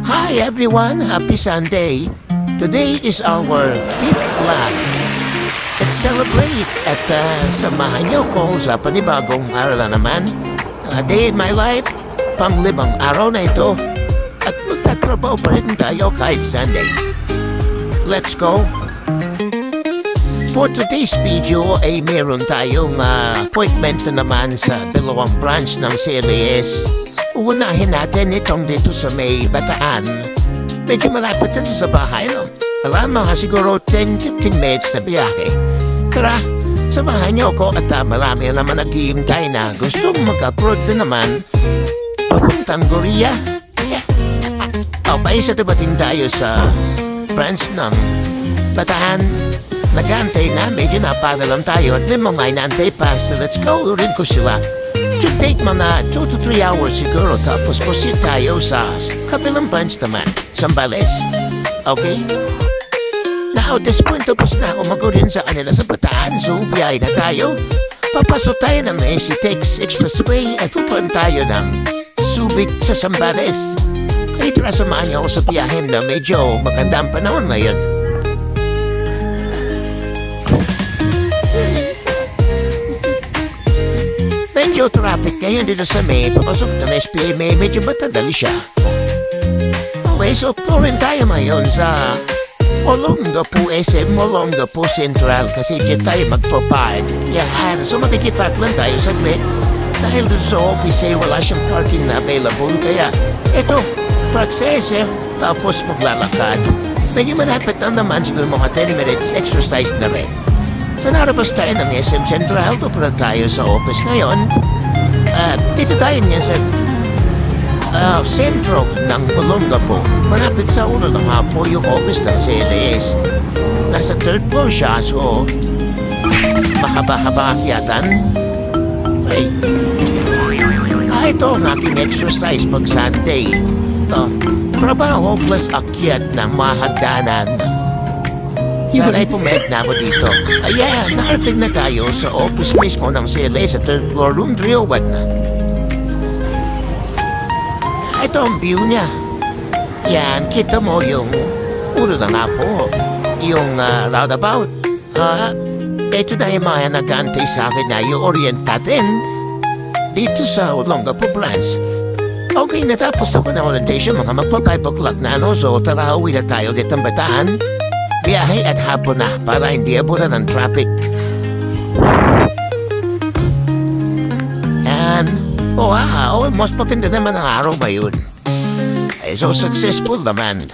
Hi everyone, happy Sunday. Today is our fifth vlog. Let's celebrate at samahan niyo ko sa panibagong araw na naman. A day in my life, pang-limang araw na ito. At magtatrabaho pa rin tayo kahit Sunday. Let's go! For today's video ay meron tayong appointment na naman sa dalawang branch ng CLAS. Uunahin natin itong dito sa may Bataan. Medyo malapit na sa bahay, no? Mga siguro 10-15 minutes na biyahe. Tara, samahan niyo ako at marami naman naghihintay na gustong mag-upload na naman papuntang Korea. Okay, sa dabating tayo sa branch ng Bataan. Nag-aantay na, medyo napagalam tayo at may mga inaantay pa. So let's go, rin ko sila. It should take mga 2 to 3 hours siguro. Tapos proceed tayo sa kabilang branch naman, Zambales. Okay? Now, at this point, tapos na ako mag-urin sa kanila sa Bataan. So, biyahe na tayo. Papasok tayo ng SCTEX Expressway at pupunta tayo ng Subic sa Zambales. Kaya tara, samahan niyo ako sa biyahe na medyo magandang panahon ngayon. Medyo traffic ngayon dito sa may papasok ng SPA, medyo matadali siya. Okay, so rin tayo ngayon sa Olongapo SM, Olongapo Central kasi dyan tayo magpapad. Yan, so makikipark lang tayo saglit. Dahil doon sa office ay wala siyang parking na available. Kaya eto, park sa SM, tapos maglalakad. Medyo malapit lang naman siguro mga 10 minutes exercise na rin. So narabas tayo ng SM Central, pupunta tayo sa office ngayon. Dito tayo niya sa sentro ng Olongapo. Malapit sa ulo ng hapo yung office ng CLAS. Nasa 3rd floor siya, so mahaba-haba akyatan. Okay. Ito ang aking exercise pag Sunday. Trabaho plus akyat ng mahagdanan. Sana ay pumayag na ako dito. Ayan, nakarating na tayo sa office mismo ng CLAS sa 3rd floor, room 301. Ito ang view niya. Yan, kita mo yung ulo na nga po. Yung roundabout. Ito na yung mga nag-aantay sa akin na yung orientatin dito sa Olongapo branch. Okay, natapos ako na orientation, mga magpa 5 o'clock na ano, so tara, uwi na tayo dito ng Bataan. Biyahe at hapon na para hindi abutan ng traffic. Yan. Mas maganda naman ang araw ba yun? Ay, so successful naman.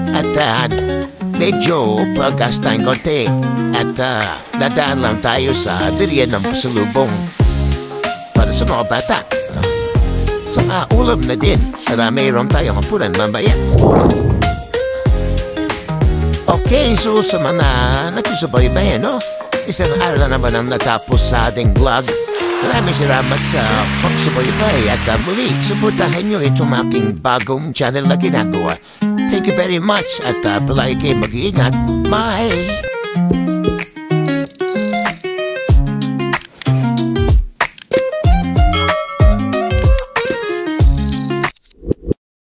At medyo pag-gastain konti. At dadaan lang tayo sa biriyan ng pasalubong para sa mga bata. Sa ulam na din. Para mayroon tayong hapunan mamaya. Okay, so sa mga nagsusubaybay, no? Isang araw na naman ang natapos sa ating vlog. Maraming salamat sa pagsubaybay at muli, suportahan nyo itong aking bagong channel na ginagawa. Thank you very much at palagi kayo mag-iingat. Bye!